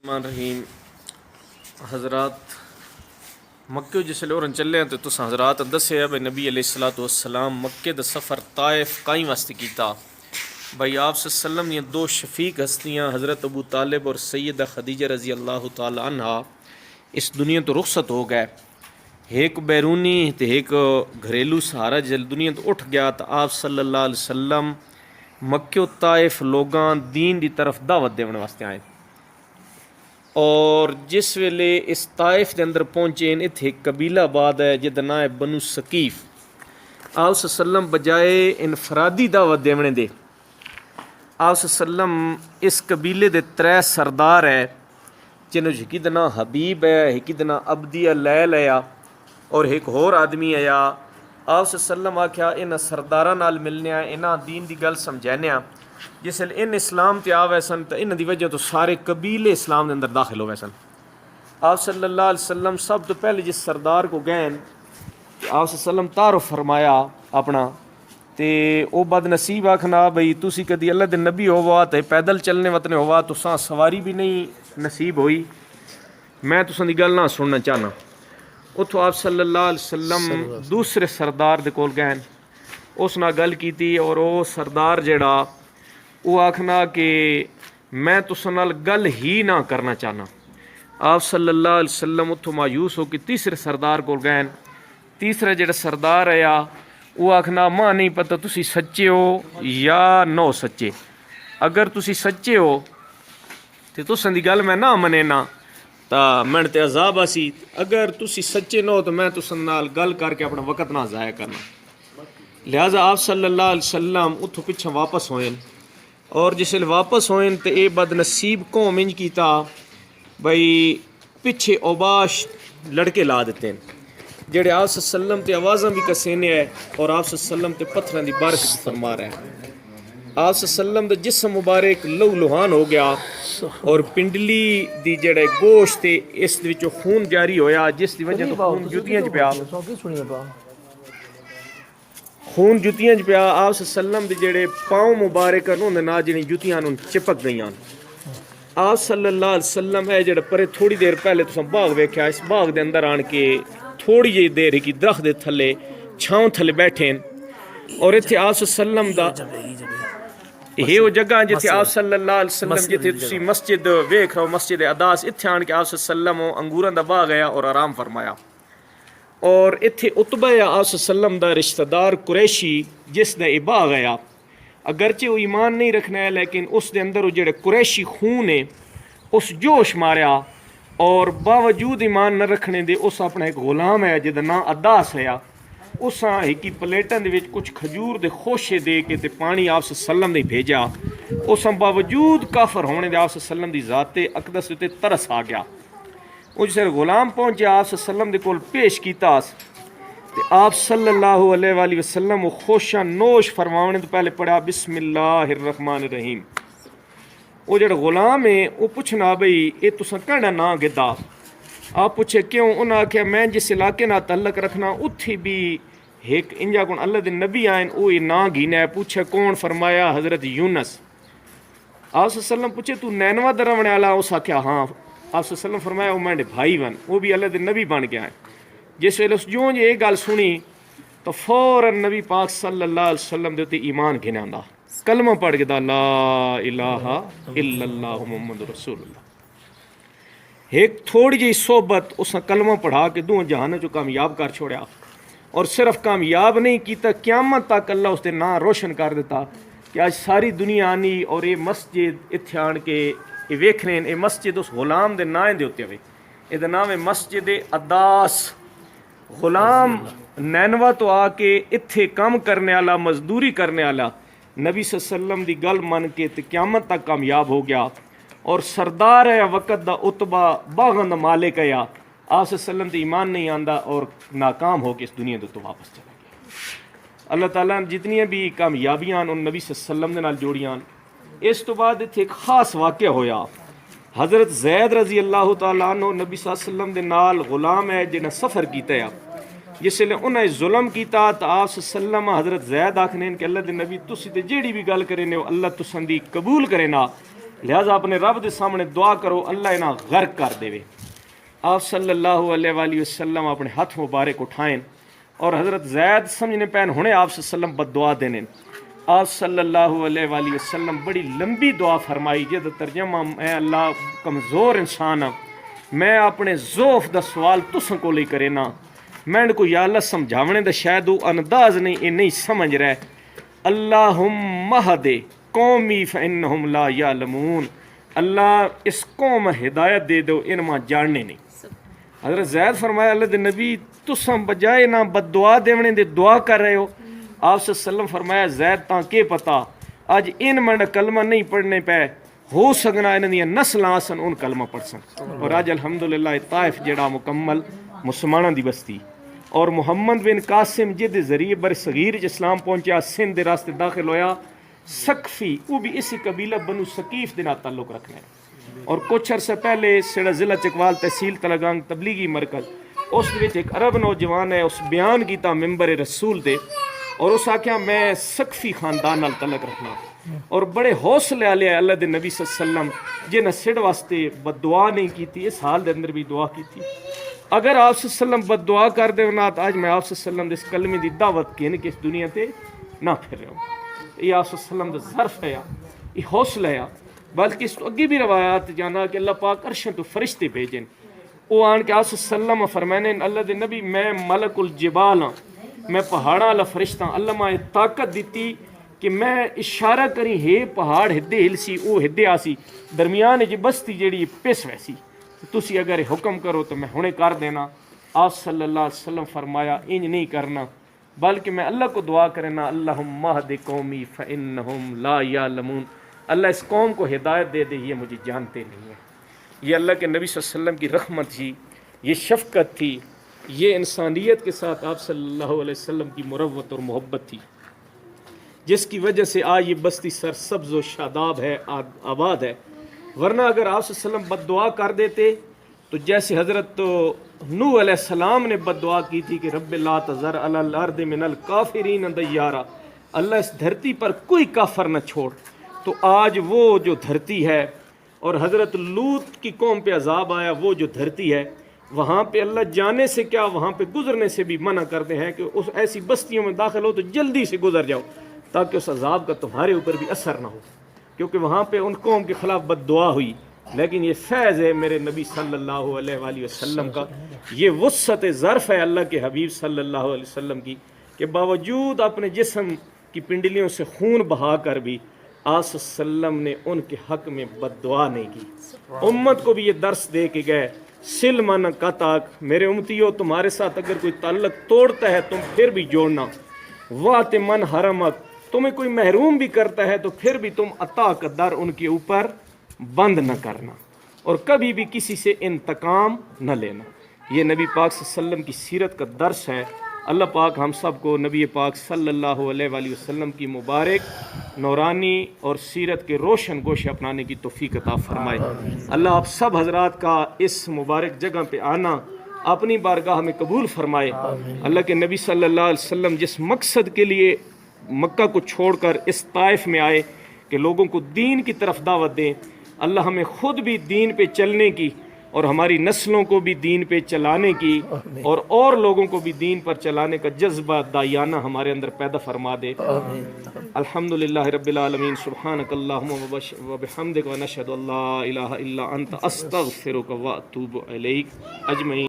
الرحمن الرحیم حضرات مکے جسے اور چلے ہیں تو تس حضرات دسے ہے بھائی نبی علیہ الصلوۃ والسلام مکے دا سفر طائف کائیں واسطے کیتا بھائی آپ صلی اللہ علیہ وسلم یہ دو شفیق ہستیاں حضرت ابو طالب اور سیدہ خدیجہ رضی اللہ تعالی عنہ اس دنیا تو رخصت ہو گئے. ایک بیرونی تے ایک گھریلو سہارا جل دنیا تو اٹھ گیا تو آپ صلی اللہ علیہ وسلم مکے و طائف لوگاں دین دی طرف دعوت دینے واسطے آئے. اور جس ویلے اس طائف دے اندر پہنچے اتنے ایک قبیلہ آباد ہے جہدا نام ہے بنو ثقیف. آپ صلی اللہ علیہ وسلم بجائے انفرادی دعوت دینے دے آپ صلی اللہ علیہ وسلم اس قبیلے دے 3 سردار ہے جنہوں ایک دا نام حبیب ہے, ایک دا نام عبدیہ لیل ہے اور ایک اور آدمی ہے. آپ صلی اللہ علیہ وسلم آکھیا انہاں سرداراں نال ملنے آ انہاں دین دی گل سمجھانے آ. جس ان اسلام تے آوے سن تو انہاں دی وجہ تو سارے قبیلے اسلام دے اندر داخل ہوئے سن. آپ صلی اللہ علیہ وسلم سب تو پہلے جس سردار کو گئے آپ صلی اللہ علیہ وسلم تعارف فرمایا اپنا تے او بد نصیب آکھنا بھئی تسی کدی اللہ دے نبی ہوا تے پیدل چلنے وطنے ہوا تو ساں سواری بھی نہیں نصیب ہوئی, میں تساں دی گل نہ سننا چاہنا. اتھوں آپ صلی اللہ علیہ وسلم دوسرے سردار دے کول گئے اس نال گل کیتی اور او سردار جڑا وہ آکھنا کہ میں تساں نال گل ہی نہ کرنا چاہنا. آپ صلی اللہ علیہ وسلم اتھوں مایوس ہو کہ تیسرے سردار کول گئے. تیسرا جڑا سردار ہے وہ آکھنا ماں نہیں پتہ تسی سچے ہو یا نو سچے, اگر تسی سچے ہو تو تساں دی گل میں نہ منے تا میں تے عذاب آسی, اگر تسی سچے نہ ہو تو میں تساں نال گل کر کے اپنا وقت نہ ضائع کرنا. لہٰذا آپ صلی اللہ علیہ وسلم اتھوں پچھا واپس ہوئے اور جس ویلے واپس ہوئے تو اے بد نصیب قوم انج کیتا بھئی پچھے اوباش لڑکے لا دیتے ہیں جڑے آپ صلی اللہ علیہ وسلم تے آوازاں بھی کسینے ہیں اور آپ صلی اللہ علیہ وسلم تے پتھراں دی بارش بھی فرما رہے ہیں. آپ صلی اللہ علیہ وسلم دا جسم مبارک لہو لہان ہو گیا اور پنڈلی دی جڑے گوشت تے اس دے وچوں خون جاری ہویا جس دی وجہ تو خون جوتیاں چ پیا خون جوتیاں چ پیا. آپ صلی اللہ علیہ وسلم دے جڑے پاؤں مبارک انہوں نے نہ جنی جوتیاں انہوں چپک گئیاں. آپ صلی اللہ علیہ وسلم ہے جڑا پرے تھوڑی دیر پہلے تساں باغ ویکھیا اس باغ دے اندر آن کے تھوڑی جی دیر کی درخت دے تھلے چھاؤں تھلے بیٹھے اور اتھے آپ صلی اللہ علیہ وسلم دا یہ وہ جگہ جتھے آپ صلی اللہ علیہ وسلم جتھے تسی مسجد ویکھ رہو مسجد اداس اتھے آن کے آپ صلی اللہ علیہ وسلم انگوراں دا باغ آیا اور آرام فرمایا. اور اتھے عتبہ آپ صلی اللہ علیہ وسلم دا رشتہ دار قریشی جس دا یہ باغ آیا اگرچہ وہ ایمان نہیں رکھنا ہے لیکن اس دے اندر وہ جڑے قریشی خون ہے اس جوش ماریا اور باوجود ایمان نہ رکھنے دے اس اپنا ایک غلام ہے جہاں نام اداس ہے اساں ایک پلیٹاں دے وچ کچھ کھجور دے خوشے دے کے تے پانی آپ صلی اللہ علیہ وسلم نے بھیجا. اساں باوجود کافر ہونے دے آپ صلی اللہ علیہ وسلم دی ذات اقدس تے ترس آ گیا. وہ جسے غلام پہنچے آپ صلی اللہ علیہ وسلم دے کول پیش کیتا تے آپ صلی اللہ علیہ وآلہ وسلم وہ خوشاں نوش فرماونے تو پہلے پڑھا بسم اللہ الرحمن الرحیم. وہ جڑا غلام ہے وہ پوچھنا بھئی اے تساں کہنا نا گدا. آپ پوچھے کیوں؟ انہاں آکھیا میں جس علاقے نہ تعلق رکھنا اتھی بھی ایک انجا کون اللہ دے نبی آئین او نا گھینا ہے. پوچھے کون؟ فرمایا حضرت یونس. آپ صلی اللہ علیہ وسلم پوچھے تو نینوا دا رہنے والا؟ اس آکھیا ہاں. آپ صلی اللہ علیہ وسلم فرمایا وہ میرے بھائی ون وہ بھی اللہ دے نبی بن گیا ہے. جس ویلے اس جو یہ گل سنی تو فوراً نبی پاک صلی اللہ علیہ وسلم دے تے ایمان گھنے آندا کلمہ پڑھ کے دا لا الہ الا اللہ محمد رسول اللہ. ایک تھوڑی جی صحبت اس نے کلمہ پڑھا کے دو جہان جو کامیاب کر چھوڑیا اور صرف کامیاب نہیں کیتا قیامت تک اللہ اس دے نام روشن کر دیتا کہ آج ساری دنیا آنی اور یہ مسجد اتھے آن کے یہ ویکھ رہے ہیں. یہ مسجد اس غلام دے نام دے ہوتے ہوئے یہ نام ہے مسجد اداس. غلام نینوا تو آ کے اتھے کام کرنے والا مزدوری کرنے والا نبی صلی اللہ علیہ وسلم دی گل من کے تے قیامت تک کامیاب ہو گیا اور سردار ہے وقت دا عتبہ باغاں دا مالک ہے آپ صلی اللہ علیہ وسلم تے ایمان نہیں آندا اور ناکام ہو کے اس دنیا دے تو واپس چلا گیا. اللہ تعالیٰ نے جتنی بھی کامیابیاں ان نبی صلی اللہ علیہ وسلم دے نال جوڑیاں. اس تو بعد اتھے ایک خاص واقعہ ہویا. حضرت زید رضی اللہ تعالیٰ عنہ نبی صلی اللہ علیہ وسلم دے نال غلام ہے جنہیں سفر کیتا ہے جس لئے انہیں ظلم کیتا تو آپ صلی اللہ علیہ وسلم حضرت زید آکھنے کہ اللہ دے نبی تسی تے جیڑی بھی گل کرے نے اللہ تساں دی قبول کرے نا لہذا اپنے رب دے سامنے دعا کرو اللہ انہاں غرق کر دے۔ آپ صلی اللہ علیہ وآلہ وسلم اپنے ہاتھ مبارک اٹھائیں اور حضرت زید سمجھنے پہن ہونے آپ صلی اللہ علیہ وسلم بد دعا دینے۔ آپ صلی اللہ علیہ وآلہ وسلم بڑی لمبی دعا فرمائی جد ترجمہ میں اللہ کمزور انسان ہاں، میں اپنے ضعف دا سوال تساں کو لئی کرے نا، میں کو یا اللہ سمجھاونے دا شاید وہ انداز نہیں سمجھ رہے۔ اللہم اہد قومی فانہم لا یعلمون، اللہ اس قوم ہدایت دے دو ان ماں جاننے نہیں۔ حضرت زید فرمایا اللہ دے نبی تساں بجائے نہ بد دعا دیونے دے دعا کر رہے ہو۔ آپ صلی اللہ علیہ وسلم فرمایا زید تاں کے پتا اج ان منڈ کلمہ نہیں پڑھنے پہ ہو سکنا انہاں دیاں نسلاں آسن ان کلمہ پڑھ سن، اور آج الحمدللہ طائف جڑا مکمل مسلمانوں دی بستی، اور محمد بن قاسم جد ذریعے بر صغیر اسلام پہنچیا، سندھ راستے داخل ہویا، سقفی وہ بھی اسی قبیلہ بنو ثقیف دے نال تعلق رکھنا ہے، اور کچھ عرصہ پہلے سڑا ضلع چکوال تحصیل تلگانگ تبلیغی مرکز اس وچ ایک عرب نوجوان ہے، اس بیان کیتا ممبر رسول دے، اور اس آکھیا میں سقفی خاندان نال تعلق رکھنا، اور بڑے حوصلے والے اللہ دے نبی صلی اللہ علیہ وسلم جنہیں سڑ واسطے بد دعا نہیں کیتی، اس حال دے اندر بھی دعا کیتی۔ اگر آپ صلی اللہ علیہ وسلم بد دعا کر دے نا تو آج میں آپ صلی اللہ علیہ وسلم دے اس کلمے دی دعوت کی کہ اس دنیا تے نہ پھر رہا ہوں۔ یہ آپ صلی اللہ علیہ وسلم دا ظرف ہے، یہ حوصلہ ہے، بلکہ اس تو اگے بھی روایات جانا کہ اللہ پاک عرشیں تو فرشتے بھیجیں، وہ آن کے آپ صلی اللہ علیہ وسلم فرمانے اللہ دے نبی میں ملک الجبال ہاں، میں پہاڑاں والا فرشتہ ہاں، اللہ ماں طاقت دیتی کہ میں اشارہ کری ہے پہاڑ ہدے ہل سی او ہدے آسی درمیان جی بستی جیڑی پس ویسی، تسی اگر حکم کرو تو میں ہونے کر دینا۔ آپ صلی اللہ علیہ وسلم فرمایا انج نہیں کرنا، بلکہ میں اللہ کو دعا کرنا اللہم اہد قومی فانہم لا یعلمون، اللہ اس قوم کو ہدایت دے دے یہ مجھے جانتے نہیں ہیں۔ یہ اللہ کے نبی صلی اللہ علیہ وسلم کی رحمت تھی، یہ شفقت تھی، یہ انسانیت کے ساتھ آپ صلی اللہ علیہ وسلم کی مروت اور محبت تھی، جس کی وجہ سے آج یہ بستی سرسبز و شاداب ہے، آباد ہے۔ ورنہ اگر آپ صلی اللہ علیہ وسلم بد دعا کر دیتے تو جیسے حضرت نوح علیہ السلام نے بد دعا کی تھی کہ رب لا تذر علی الارض من الکافرین دیارا، اللہ اس دھرتی پر کوئی کافر نہ چھوڑ، تو آج وہ جو دھرتی ہے، اور حضرت لوط کی قوم پہ عذاب آیا، وہ جو دھرتی ہے وہاں پہ اللہ جانے سے کیا وہاں پہ گزرنے سے بھی منع کرتے ہیں کہ اس ایسی بستیوں میں داخل ہو تو جلدی سے گزر جاؤ تاکہ اس عذاب کا تمہارے اوپر بھی اثر نہ ہو، کیونکہ وہاں پہ ان قوم کے خلاف بد دعا ہوئی۔ لیکن یہ فیض ہے میرے نبی صلی اللہ علیہ وآلہ وسلم کا، یہ وسعت ظرف ہے اللہ کے حبیب صلی اللہ علیہ وسلم کی کہ باوجود اپنے جسم کی پنڈلیوں سے خون بہا کر بھی آپ صلی اللہ علیہ وسلم نے ان کے حق میں بد دعا نہیں کی۔ امت کو بھی یہ درس دے کے گئے سل من قطعک، میرے امتیوں تمہارے ساتھ اگر کوئی تعلق توڑتا ہے تم پھر بھی جوڑنا، وات من حرمک، تمہیں کوئی محروم بھی کرتا ہے تو پھر بھی تم عطا کا در ان کے اوپر بند نہ کرنا، اور کبھی بھی کسی سے انتقام نہ لینا۔ یہ نبی پاک صلی اللہ علیہ وسلم کی سیرت کا درس ہے۔ اللہ پاک ہم سب کو نبی پاک صلی اللہ علیہ وآلہ وسلم کی مبارک نورانی اور سیرت کے روشن گوشے اپنانے کی توفیق عطا فرمائے۔ اللہ آپ سب حضرات کا اس مبارک جگہ پہ آنا اپنی بارگاہ میں قبول فرمائے۔ اللہ کے نبی صلی اللہ علیہ وسلم جس مقصد کے لیے مکہ کو چھوڑ کر اس طائف میں آئے کہ لوگوں کو دین کی طرف دعوت دیں، اللہ ہمیں خود بھی دین پہ چلنے کی اور ہماری نسلوں کو بھی دین پہ چلانے کی اور لوگوں کو بھی دین پر چلانے کا جذبہ دایانہ ہمارے اندر پیدا فرما دے۔ الحمدللہ رب العالمین، سبحانک اللہم و بحمدک و نشہد ان لا الہ الا انت استغفرک و اتوب الیک اجمعین۔